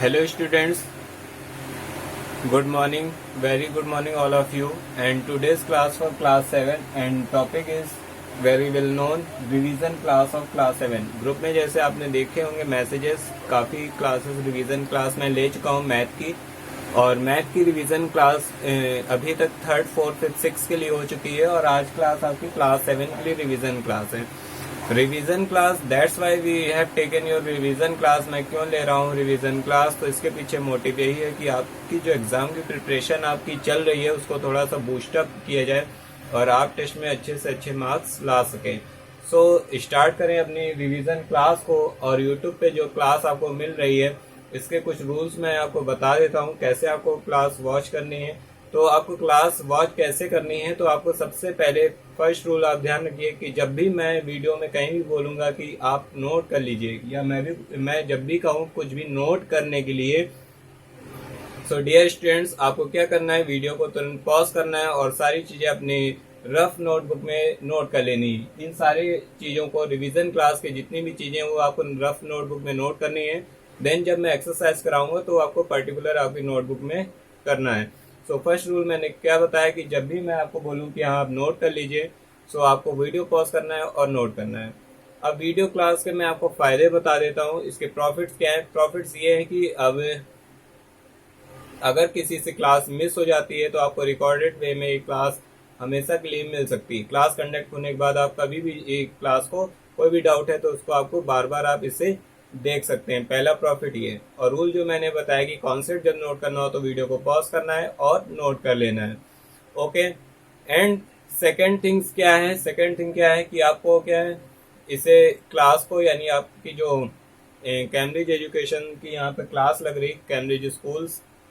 Hello students, good morning, very good morning all of you, and today's class for class 7 and topic is very well known revision class of class 7। Group में जैसे आपने देखे होंगे messages, काफ़ी classes revision class में ले चुका हूँ मैथ की, और मैथ की रिवीजन क्लास अभी तक 3rd 4th 5th 6th के लिए हो चुकी है, और आज क्लास आपकी क्लास 7 के लिए रिवीजन क्लास है। Revision class, that's why we have taken your revision class. मैं क्यों ले रहा हूँ रिवीजन क्लास, तो इसके पीछे मोटिव यही है कि आपकी जो एग्जाम की प्रिपरेशन आपकी चल रही है उसको थोड़ा सा बूस्टअप किया जाए और आप टेस्ट में अच्छे से अच्छे मार्क्स ला सकें। सो स्टार्ट करें अपनी रिवीजन क्लास को। और यूट्यूब पे जो क्लास आपको मिल रही है इसके कुछ रूल्स मैं आपको बता देता हूँ कैसे आपको क्लास वॉच करनी है। तो आपको क्लास वॉच कैसे करनी है, तो आपको सबसे पहले फर्स्ट रूल आप ध्यान रखिए कि जब भी मैं वीडियो में कहीं भी बोलूंगा कि आप नोट कर लीजिए, या मैं जब भी कहूँ कुछ भी नोट करने के लिए, सो डियर स्टूडेंट्स आपको क्या करना है, वीडियो को तुरंत पॉज करना है और सारी चीजें अपनी रफ नोटबुक में नोट कर लेनी है। इन सारी चीजों को, रिवीजन क्लास की जितनी भी चीजें वो आपको रफ नोटबुक में नोट करनी है। देन जब मैं एक्सरसाइज कराऊंगा तो आपको पर्टिकुलर आपकी नोटबुक में करना है। सो फर्स्ट रूल मैंने क्या बताया कि जब भी मैं आपको बोलूं कि हाँ आप नोट कर लीजिए, सो आपको वीडियो पॉज करना है और नोट करना है। अब वीडियो क्लास के मैं आपको फायदे बता देता हूँ, इसके प्रॉफिट्स क्या है। प्रॉफिट्स ये है कि अब अगर किसी से क्लास मिस हो जाती है तो आपको रिकॉर्डेड वे में एक क्लास हमेशा के लिए मिल सकती है। क्लास कंडक्ट होने के बाद आप कभी भी एक क्लास को कोई भी डाउट है तो उसको आपको बार बार आप इसे देख सकते हैं। पहला प्रॉफिट ये। और रूल जो मैंने बताया कि कॉन्सेप्ट जब नोट करना हो तो वीडियो को पॉज करना है और नोट कर लेना है। ओके। एंड सेकंड थिंग्स क्या है, सेकंड थिंग क्या है कि आपको क्या है, इसे क्लास को, यानी आपकी जो कैम्ब्रिज एजुकेशन की यहाँ पे क्लास लग रही, कैम्ब्रिज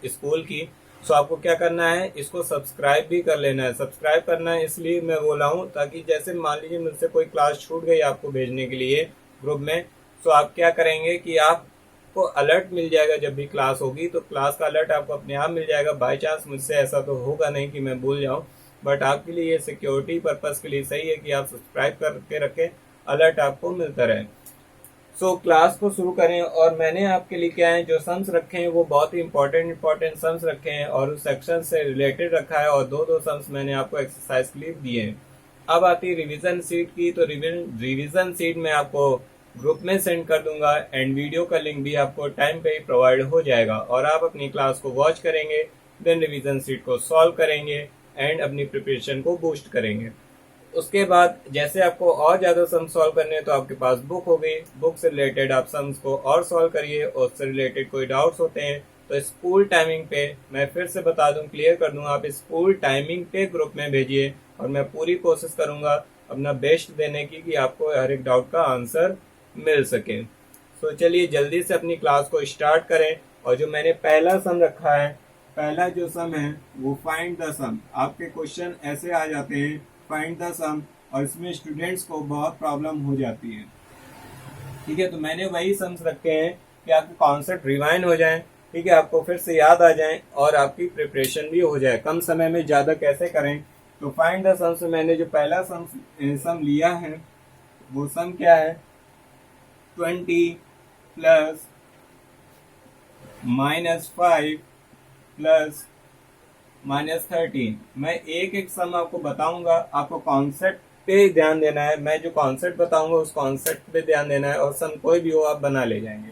स्कूल की, सो आपको क्या करना है, इसको सब्सक्राइब भी कर लेना है। सब्सक्राइब करना है इसलिए मैं बोला हूँ ताकि जैसे मान लीजिए मुझसे कोई क्लास छूट गई आपको भेजने के लिए ग्रुप में, तो आप क्या करेंगे कि आपको अलर्ट मिल जाएगा जब भी क्लास होगी, तो क्लास का अलर्ट आपको अपने आप मिल जाएगा। बाय चांस मुझसे ऐसा तो होगा नहीं कि मैं भूल जाऊं, बट आपके लिए ये सिक्योरिटी पर्पस के लिए सही है कि आप सब्सक्राइब करके रखें, अलर्ट आपको मिलता रहे। सो क्लास को शुरू करें। और मैंने आपके लिए क्या है, जो सम्स रखे हैं वो बहुत ही इंपॉर्टेंट सम्स रखे हैं और उस सेक्शन से रिलेटेड रखा है, और दो सम्स मैंने आपको एक्सरसाइज के लिए दिए हैं। अब आती है रिवीजन सीट की, तो रिवीजन सीट में आपको ग्रुप में सेंड कर दूंगा एंड वीडियो का लिंक भी आपको टाइम पे ही प्रोवाइड हो जाएगा, और आप अपनी क्लास को वॉच करेंगे, देन रिवीजन सीट को सॉल्व करेंगे एंड अपनी प्रिपरेशन को बूस्ट करेंगे। उसके बाद जैसे आपको और ज्यादा सम सॉल्व करने हैं तो आपके पास बुक हो गई, बुक से रिलेटेड आप सम्स को और सॉल्व करिए, और उससे रिलेटेड कोई डाउट्स होते हैं तो स्कूल टाइमिंग पे, मैं फिर से बता दूं, क्लियर कर दूं, आप स्कूल टाइमिंग पे ग्रुप में भेजिए और मैं पूरी कोशिश करूंगा अपना बेस्ट देने की कि आपको हर एक डाउट का आंसर मिल सके। तो चलिए जल्दी से अपनी क्लास को स्टार्ट करें। और जो मैंने पहला सम रखा है, पहला जो सम है वो फाइंड द सम। आपके क्वेश्चन ऐसे आ जाते हैं, फाइंड द सम, और इसमें स्टूडेंट्स को बहुत प्रॉब्लम हो जाती है। ठीक है, तो मैंने वही सम्स रखे हैं कि आपके कॉन्सेप्ट रिवाइंड हो जाए, ठीक है, आपको फिर से याद आ जाए और आपकी प्रिपरेशन भी हो जाए। कम समय में ज्यादा कैसे करें, तो फाइंड द सम से मैंने जो पहला सम लिया है वो सम क्या है, 20 प्लस -5 प्लस -13। मैं एक एक सम आपको बताऊंगा, आपको कॉन्सेप्ट पे ध्यान देना है। मैं जो कॉन्सेप्ट बताऊंगा उस कॉन्सेप्ट पे ध्यान देना है, और सम कोई भी हो आप बना ले जाएंगे,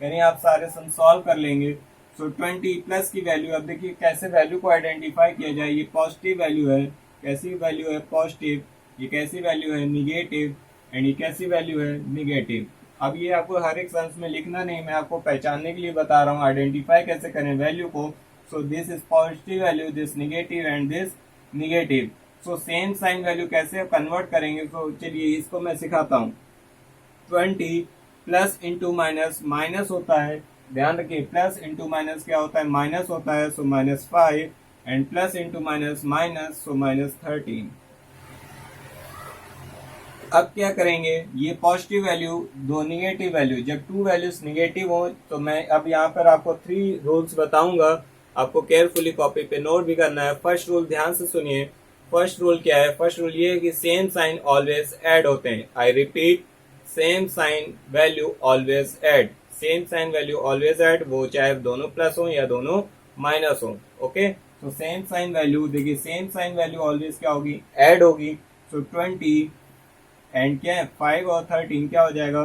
यानी आप सारे सम सॉल्व कर लेंगे। सो 20 प्लस की वैल्यू, अब देखिए कैसे वैल्यू को आइडेंटिफाई किया जाए। ये पॉजिटिव वैल्यू है, कैसी वैल्यू है, पॉजिटिव। ये कैसी वैल्यू है, निगेटिव। एंड ये कैसी वैल्यू है, निगेटिव। अब ये आपको हर एक सम्स में लिखना नहीं, मैं आपको पहचानने के लिए बता रहा हूँ आइडेंटिफाई कैसे करें वैल्यू को। So this is positive value, this negative and this negative. So same sign value कैसे कन्वर्ट करेंगे, तो चलिए इसको मैं सिखाता हूँ। 20 प्लस इंटू माइनस, माइनस होता है, ध्यान रखिए, प्लस इंटू माइनस क्या होता है, माइनस होता है, so -5, and plus into minus minus, so -13। अब क्या करेंगे, ये पॉजिटिव वैल्यू, दो निगेटिव वैल्यू, जब टू वैल्यूज निगेटिव हो तो मैं अब यहाँ पर आपको 3 रूल्स बताऊंगा, आपको केयरफुली कॉपी पे नोट भी करना है। फर्स्ट रूल ध्यान से सुनिए। फर्स्ट रूल क्या है, फर्स्ट रूल ये है कि सेम साइन ऑलवेज ऐड होते हैं। I repeat, same sign value always add. Same sign value always add, वो चाहे दोनों प्लस हो या दोनों माइनस हो। ओके, तो सेम साइन वैल्यू, देखिए सेम साइन वैल्यू ऑलवेज क्या होगी, ऐड होगी। सो 20 एंड क्या है 5 और 13 क्या हो जाएगा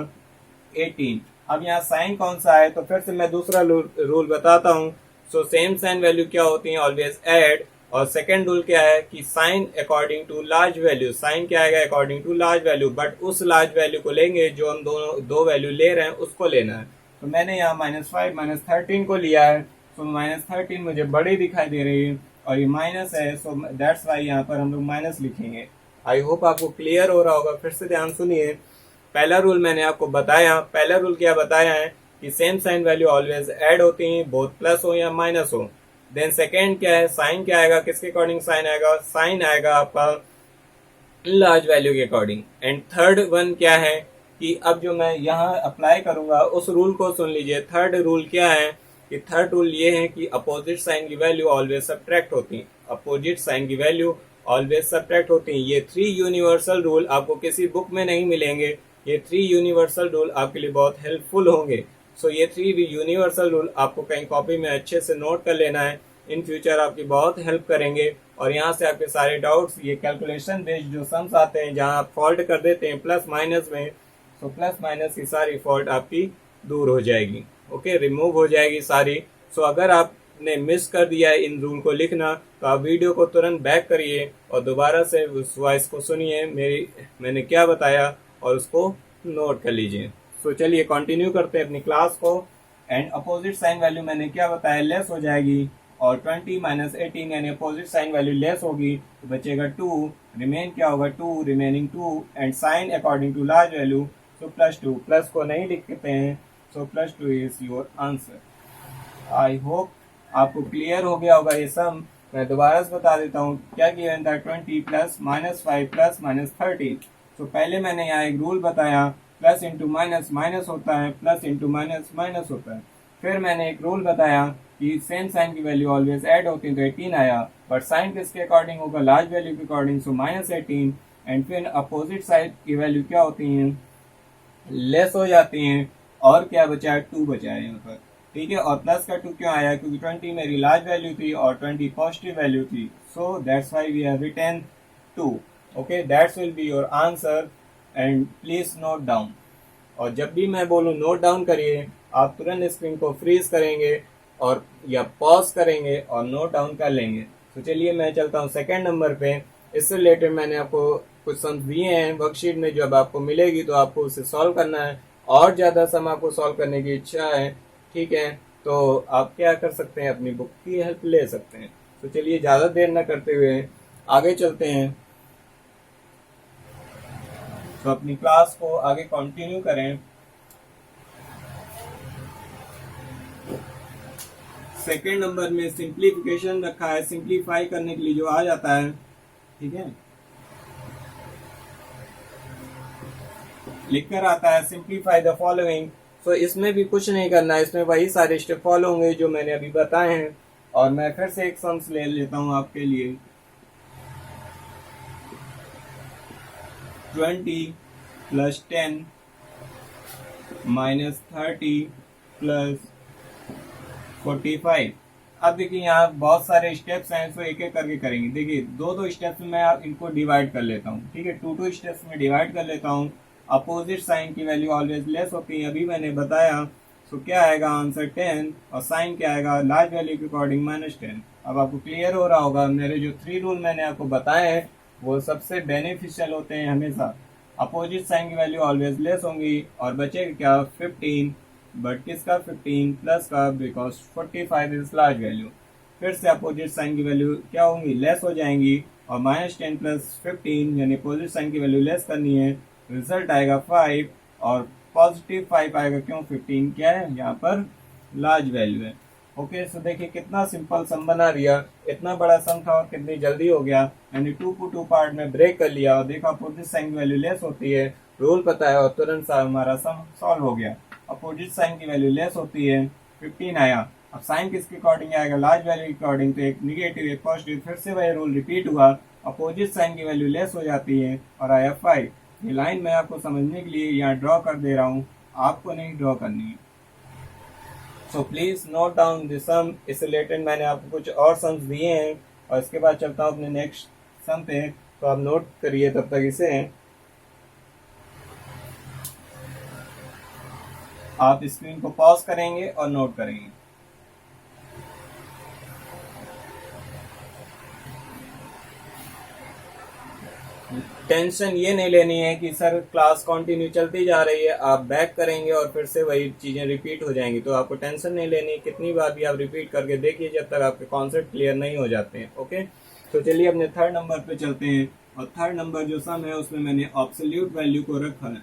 18। अब यहाँ साइन कौन सा है, तो फिर से मैं दूसरा रूल बताता हूँ। सो सेम साइन वैल्यू क्या होती है, ऑलवेज ऐड। और सेकेंड रूल क्या है कि sign according to large value, sign क्या आएगा according to large value, but उस लार्ज वैल्यू को लेंगे जो हम दोनों दो वैल्यू ले रहे हैं उसको लेना है। तो मैंने यहाँ -5 -13 को लिया है, तो -13 मुझे बड़ी दिखाई दे रही है और ये माइनस है, सो दैट्स वाई यहाँ पर हम लोग माइनस लिखेंगे। आई होप आपको क्लियर हो रहा होगा। फिर से ध्यान सुनिए, पहला रूल मैंने आपको बताया, पहला रूल क्या बताया है कि same sign value always add होती है, बोथ प्लस हो या माइनस हो। देन सेकेंड क्या है, साइन क्या आएगा, किसके अकॉर्डिंग साइन आएगा, साइन आएगा आपका लार्ज वैल्यू के अकॉर्डिंग। एंड थर्ड वन क्या है कि अब जो मैं यहाँ अप्लाई करूंगा उस रूल को सुन लीजिए। थर्ड रूल क्या है कि थर्ड रूल ये है कि अपोजिट साइन की वैल्यू ऑलवेज सब्ट्रैक्ट होती है, अपोजिट साइन की वैल्यू ऑलवेज सब्ट्रैक्ट होती है। ये 3 यूनिवर्सल रूल आपको किसी बुक में नहीं मिलेंगे, ये 3 यूनिवर्सल रूल आपके लिए बहुत हेल्पफुल होंगे। सो ये 3 यूनिवर्सल रूल आपको कहीं कॉपी में अच्छे से नोट कर लेना है, इन फ्यूचर आपकी बहुत हेल्प करेंगे। और यहाँ से आपके सारे डाउट्स, ये कैलकुलेशन बेस्ड जो सम्स आते हैं जहाँ आप फॉल्ट कर देते हैं प्लस माइनस में, तो प्लस माइनस की सारी फॉल्ट आपकी दूर हो जाएगी। ओके, रिमूव हो जाएगी सारी। सो अगर आपने मिस कर दिया है इन रूल को लिखना, तो आप वीडियो को तुरंत बैक करिए और दोबारा से उस वॉइस को सुनिए, मैंने क्या बताया, और उसको नोट कर लीजिए। सो चलिए कंटिन्यू करते हैं अपनी क्लास को। एंड अपोजिट साइन वैल्यू मैंने क्या बताया, लेस हो जाएगी, और 20 -18 यानी अपोजिट साइन वैल्यू लेस होगी, तो बचेगा 2, रिमेन क्या होगा 2, remaining 2। And sign according to large value, so +2, plus को नहीं लिखते हैं, so +2 is your answer. I hope आपको क्लियर हो गया होगा ये सम। मैं दोबारा से बता देता हूँ क्या गिवन था, 20 + -5 + -13। तो पहले मैंने यहाँ एक रूल बताया, प्लस इंटू माइनस माइनस होता है, प्लस इंटू माइनस माइनस होता है। फिर मैंने एक रूल बताया कि सेम साइन की वैल्यू ऑलवेज ऐड होती है, तो 18 आया, बट साइन किसके अकॉर्डिंग होगा, लार्ज वैल्यू के अकॉर्डिंग, सो -18। एंड फिर अपोजिट साइड की वैल्यू क्या होती है, लेस हो जाती हैं, और क्या बचा है 2 बचा है यहाँ पर, ठीक है। और प्लस का 2 क्यों आया, क्योंकि 20 मेरी लार्ज वैल्यू थी और 20 पॉजिटिव वैल्यू थी, so that's why we have written 2। Okay, that's will be your answer and please note down. और जब भी मैं बोलूँ नोट डाउन करिए, आप तुरंत स्क्रीन को फ्रीज करेंगे और या पॉज करेंगे और नोट डाउन कर लेंगे। तो चलिए मैं चलता हूँ सेकंड नंबर पे। इससे रिलेटेड मैंने आपको कुछ सम दिए हैं वर्कशीट में, जब आपको मिलेगी तो आपको उसे सॉल्व करना है। और ज़्यादा सम आपको सॉल्व करने की इच्छा है, ठीक है, तो आप क्या कर सकते हैं, अपनी बुक की हेल्प ले सकते हैं। तो चलिए ज़्यादा देर न करते हुए आगे चलते हैं, तो अपनी क्लास को आगे कंटिन्यू करें। सेकेंड नंबर में सिंप्लीफिकेशन रखा है, सिंप्लीफाई करने के लिए जो आ जाता है, ठीक है, लिखकर आता है सिंप्लीफाई द फॉलोइंग। तो इसमें भी कुछ नहीं करना है, इसमें वही सारे स्टेप फॉलो होंगे जो मैंने अभी बताए हैं। और मैं फिर से एक सम्स ले लेता हूं आपके लिए। 20 + 10 -30 + 45। अब देखिए यहाँ बहुत सारे स्टेप्स हैं, तो एक एक करके करेंगे। देखिए दो स्टेप्स में मैं इनको डिवाइड कर लेता हूँ, ठीक है, 2 स्टेप्स में डिवाइड कर लेता हूँ। अपोजिट साइन की वैल्यू ऑलवेज लेस होती है, अभी मैंने बताया। तो क्या आएगा आंसर 10, और साइन क्या आएगा लार्ज वैल्यू के अकॉर्डिंग -10। अब आपको क्लियर हो रहा होगा, मेरे जो 3 रूल मैंने आपको बताए हैं वो सबसे बेनिफिशियल होते हैं हमेशा। अपोजिट साइन की वैल्यू ऑलवेज लेस होंगी, और बचेगा क्या 15, बट किसका 15 प्लस का, बिकॉज 45 इज लार्ज वैल्यू। फिर से अपोजिट साइन की वैल्यू क्या होंगी, लेस हो जाएंगी, और -10 + 15 यानी अपोजिट साइन की वैल्यू लेस करनी है, रिजल्ट आएगा 5, और पॉजिटिव 5 आएगा, क्यों 15 क्या है यहाँ पर लार्ज वैल्यू है। ओके, सो देखिए कितना सिंपल सम बना दिया, इतना बड़ा सम था और कितनी जल्दी हो गया। मैंने 2 को 2 पार्ट में ब्रेक कर लिया, और देखा अपोजिट साइन की वैल्यू लेस होती है, रूल पता है, और तुरंत सा हमारा सम सॉल्व हो गया। अपोजिट साइन की वैल्यू लेस होती है, 15 आया। अब साइन किसके अकॉर्डिंग आएगा, लार्ज वैल्यू के अकॉर्डिंग, तो एक निगेटिव एक पॉजिटिव, फिर से वही रूल रिपीट हुआ, अपोजिट साइन की वैल्यू लेस हो जाती है, और आया 5। ये लाइन मैं आपको समझने के लिए यहाँ ड्रॉ कर दे रहा हूँ, आपको नहीं ड्रॉ करनी है। So please note down this sum. इससे रिलेटेड मैंने आपको कुछ और सम्स दिए हैं और इसके बाद चलता हूँ अपने नेक्स्ट सम पे, तो आप नोट करिए तब तक इसे। आप स्क्रीन को पॉज करेंगे और नोट करेंगे। टेंशन ये नहीं लेनी है कि सर क्लास कंटिन्यू चलती जा रही है, आप बैक करेंगे और फिर से वही चीजें रिपीट हो जाएंगी, तो आपको टेंशन नहीं लेनी है। कितनी बार भी आप रिपीट करके देखिए जब तक आपके कॉन्सेप्ट क्लियर नहीं हो जाते हैं। ओके, तो चलिए अपने थर्ड नंबर पे चलते हैं। और थर्ड नंबर जो सम है उसमें मैंने एब्सोल्यूट वैल्यू को रखा है।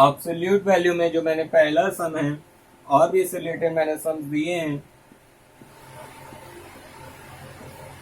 एब्सोल्यूट वैल्यू में जो मैंने पहला सम है और भी इससे रिलेटेड मैंने सम्स दिए हैं।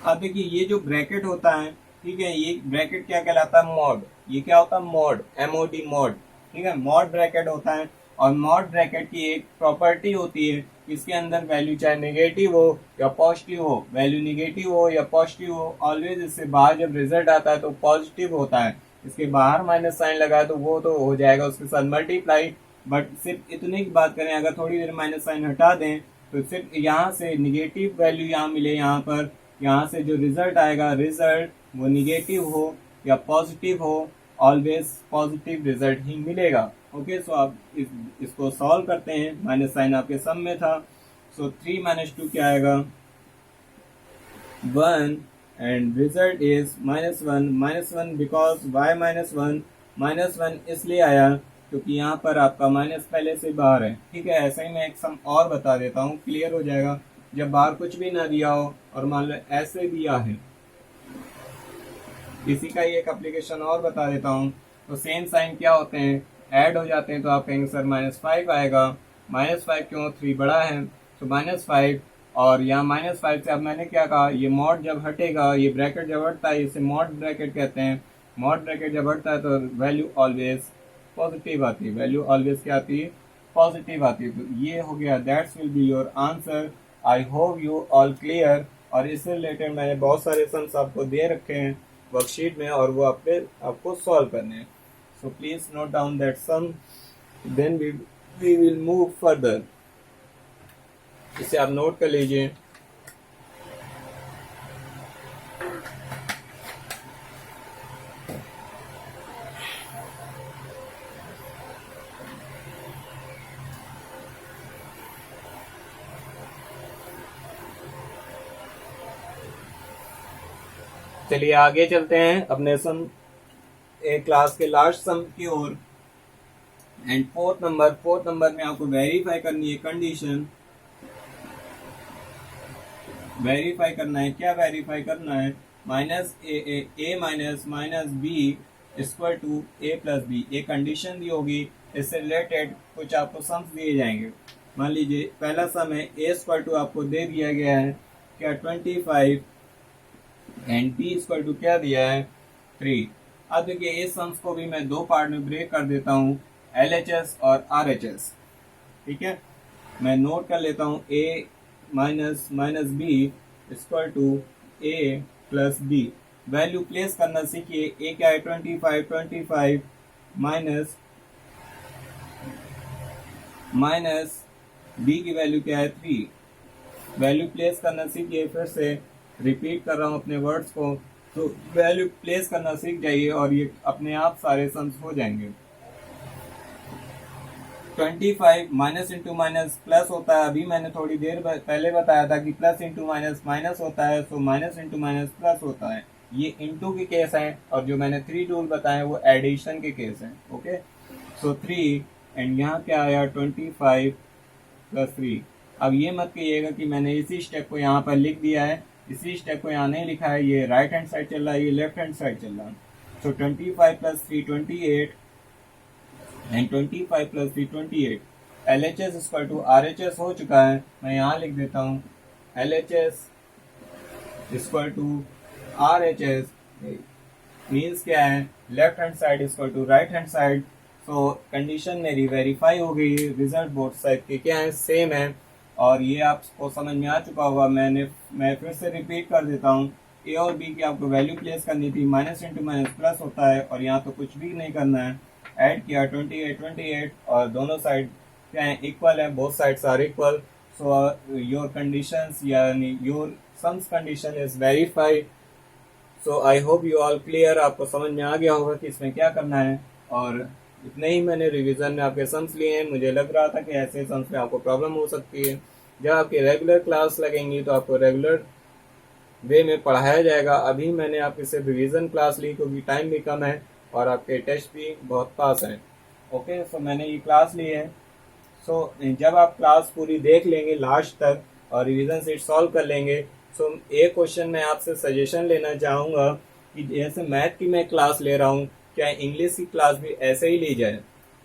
अब देखिए ये जो ब्रैकेट होता है, ठीक है, ये ब्रैकेट क्या कहलाता है? मॉड। ये क्या होता है? Mod, MOD, mod. ठीक है, मॉड ब्रैकेट होता है। और मॉड ब्रैकेट की एक प्रॉपर्टी होती है, इसके अंदर वैल्यू चाहे नेगेटिव हो या पॉजिटिव हो, वैल्यू नेगेटिव हो या पॉजिटिव हो, ऑलवेज इससे बाहर जब रिजल्ट आता है तो पॉजिटिव होता है। इसके बाहर माइनस साइन लगा तो वो तो हो जाएगा उसके साथ मल्टीप्लाई। बट सिर्फ इतने की बात करें, अगर थोड़ी देर माइनस साइन हटा दें तो सिर्फ यहाँ से निगेटिव वैल्यू यहाँ मिले, यहाँ से जो रिजल्ट आएगा, रिजल्ट वो निगेटिव हो या पॉजिटिव हो, ऑलवेज पॉजिटिव रिजल्ट ही मिलेगा। ओके, सो आप इसको सॉल्व करते हैं। माइनस साइन आपके सम में था, सो 3 - 2 क्या आएगा? 1 and result is -1। -1 because why -1? -1 इसलिए आया क्योंकि यहाँ पर आपका माइनस पहले से बाहर है। ठीक है, ऐसा ही मैं एक सम और बता देता हूँ, क्लियर हो जाएगा। जब बाहर कुछ भी ना दिया हो और मान लो ऐसे दिया है, इसी का ही एक एप्लीकेशन और बता देता हूँ। तो सेम साइन क्या होते हैं? ऐड हो जाते हैं। तो आप कहेंगे सर -5 आएगा। -5 क्यों? 3 बड़ा है तो -5। और यहाँ -5 से अब मैंने क्या कहा, ये मॉड जब हटेगा, ये ब्रैकेट जब हटता है, इसे मॉड ब्रैकेट कहते हैं। मॉड ब्रैकेट जब हटता है तो वैल्यू ऑलवेज पॉजिटिव आती है। वैल्यू ऑलवेज क्या आती है? पॉजिटिव आती है। तो ये हो गया, that's will be your answer. I hope you all clear. और इससे रिलेटेड मैंने बहुत सारे सम्स आपको दे रखे हैं वर्कशीट में और वो आपको सॉल्व करने हैं। So please note down that sum, then we will move further. इसे आप नोट कर लीजिए। चलिए आगे चलते हैं अपने सम क्लास के लास्ट सम की ओर। एंड फोर्थ नंबर में आपको वेरीफाई करनी है कंडीशन। वेरीफाई करना है, क्या वेरीफाई करना है? -a minus B equal to a plus B. एक कंडीशन दी होगी, इससे रिलेटेड कुछ आपको सम्स दिए जाएंगे। मान लीजिए पहला सम है a इक्वल टू आपको दे दिया गया है क्या? 25 एंड b इक्वल टू क्या दिया है? 3। अब देखिए इस सम्स को भी मैं दो पार्ट में ब्रेक कर देता हूँ, LHS और RHS। ठीक है, मैं नोट कर लेता हूँ a minus B equal to a plus B. Value place करना सीखिए। a क्या है? 25 माइनस b की वैल्यू क्या है? 3। वैल्यू प्लेस करना सीखिए। फिर से रिपीट कर रहा हूँ अपने वर्ड्स को, तो वैल्यू प्लेस करना सीख जाइए और ये अपने आप सारे सम्स हो जाएंगे। 25 माइनस इंटू माइनस प्लस होता है। अभी मैंने थोड़ी देर पहले बताया था कि प्लस इंटू माइनस माइनस होता है, so minus into minus plus होता है। ये इंटू के केस हैं और जो मैंने 3 रूल बताए वो एडिशन के केस हैं। ओके, सो 3 एंड यहाँ क्या आया? 25 प्लस 3। अब ये मत कहिएगा कि मैंने इसी स्टेप को यहाँ पर लिख दिया है, इसी स्टेप को यहाँ नहीं लिखा है। ये राइट हैंड साइड चल रहा है, ये लेफ्ट हैंड साइड चल रहा है। So 25 plus 3 28 and 25 plus 3 28। LHS equal to RHS हो चुका है, मैं यहाँ लिख देता हूँ LHS equal to RHS means क्या है? Left hand side equal to right hand side. So condition मेरी वेरीफाई हो गई, रिजल्ट बोथ साइड के क्या है? सेम है। और ये आपको समझ में आ चुका होगा। मैं फिर से रिपीट कर देता हूँ ए और बी की आपको वैल्यू प्लेस करनी थी, माइनस इंटू माइनस प्लस होता है, और यहाँ तो कुछ भी नहीं करना है। ऐड किया 28 और दोनों साइड क्या है, इक्वल है, both sides are equal. So your conditions यानी your sums condition is verified. So I hope you all clear, आपको समझ में आ गया होगा कि इसमें क्या करना है। और इतने ही मैंने रिवीजन में आपके सम्स लिए हैं। मुझे लग रहा था कि ऐसे सम्स में आपको प्रॉब्लम हो सकती है। जब आपकी रेगुलर क्लास लगेंगी तो आपको रेगुलर वे में पढ़ाया जाएगा। अभी मैंने आपके सिर्फ रिवीजन क्लास ली क्योंकि टाइम भी कम है और आपके टेस्ट भी बहुत पास हैं। ओके, सो मैंने ये क्लास ली है। सो जब आप क्लास पूरी देख लेंगे लास्ट तक और रिवीजन सीट सॉल्व कर लेंगे, सो एक क्वेश्चन मैं आपसे सजेशन लेना चाहूँगा कि जैसे मैथ की मैं क्लास ले रहा हूँ, क्या इंग्लिश की क्लास भी ऐसे ही ली जाए?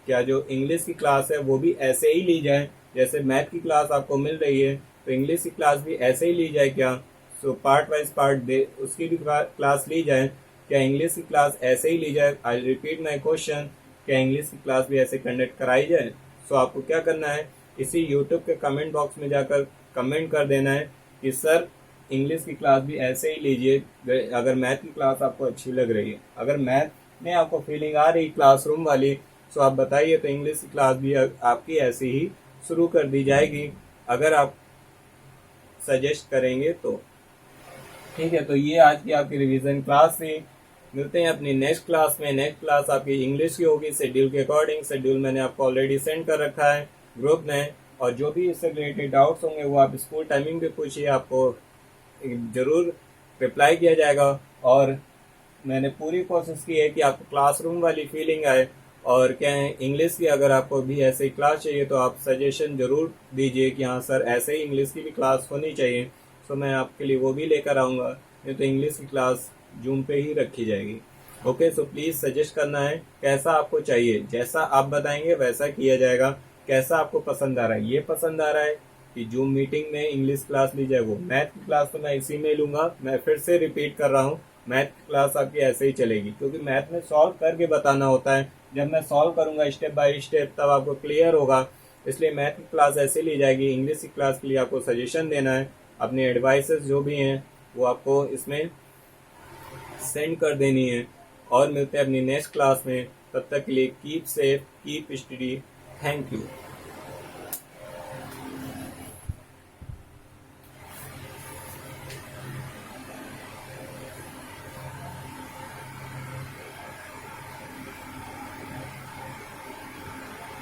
क्या जो इंग्लिश की क्लास है वो भी ऐसे ही ली जाए? जैसे मैथ की क्लास आपको मिल रही है तो इंग्लिश की क्लास भी ऐसे ही ली जाए क्या? सो पार्ट वाइज पार्ट दे उसकी भी क्लास ली जाए। क्या इंग्लिश की क्लास ऐसे ही ली जाए? आई रिपीट माई क्वेश्चन, क्या इंग्लिश की क्लास भी ऐसे कंडक्ट कराई जाए? सो आपको क्या करना है, इसी यूट्यूब के कमेंट बॉक्स में जाकर कमेंट कर देना है कि सर इंग्लिश की क्लास भी ऐसे ही लीजिए अगर मैथ की क्लास आपको अच्छी लग रही है। अगर मैथ में आपको फीलिंग आ रही क्लासरूम वाली, सो आप बताइए, तो इंग्लिश की क्लास भी आपकी ऐसी ही शुरू कर दी जाएगी अगर आप सजेस्ट करेंगे तो। ठीक है, तो ये आज की आपकी रिवीजन क्लास थी। मिलते हैं अपनी नेक्स्ट क्लास में। नेक्स्ट क्लास आपकी इंग्लिश की होगी शेड्यूल के अकॉर्डिंग। शेड्यूल मैंने आपको ऑलरेडी सेंड कर रखा है ग्रुप में, और जो भी इससे रिलेटेड डाउट्स होंगे वो आप स्कूल टाइमिंग पे पूछिए, आपको जरूर रिप्लाई किया जाएगा। और मैंने पूरी कोशिश की है कि आपको क्लासरूम वाली फीलिंग आए। और क्या है, इंग्लिश की अगर आपको भी ऐसे ही क्लास चाहिए तो आप सजेशन जरूर दीजिए कि हाँ सर ऐसे ही इंग्लिश की भी क्लास होनी चाहिए। तो मैं आपके लिए वो भी लेकर आऊँगा, नहीं तो इंग्लिश की क्लास जूम पे ही रखी जाएगी। ओके, सो प्लीज़ सजेस्ट करना है कैसा आपको चाहिए, जैसा आप बताएंगे वैसा किया जाएगा। कैसा आपको पसंद आ रहा है, ये पसंद आ रहा है कि जूम मीटिंग में इंग्लिश क्लास ली जाए, वो मैथ की क्लास तो मैं इसी में लूँगा। मैं फिर से रिपीट कर रहा हूँ, मैथ की क्लास आपकी ऐसे ही चलेगी क्योंकि मैथ में सॉल्व करके बताना होता है। जब मैं सॉल्व करूँगा स्टेप बाय स्टेप तब आपको क्लियर होगा, इसलिए मैथ की क्लास ऐसे ली जाएगी। इंग्लिश की क्लास के लिए आपको सजेशन देना है, अपने एडवाइसेस जो भी हैं वो आपको इसमें सेंड कर देनी है। और मिलते हैं अपनी नेक्स्ट क्लास में, तब तक के लिए keep safe, keep study. Thank you.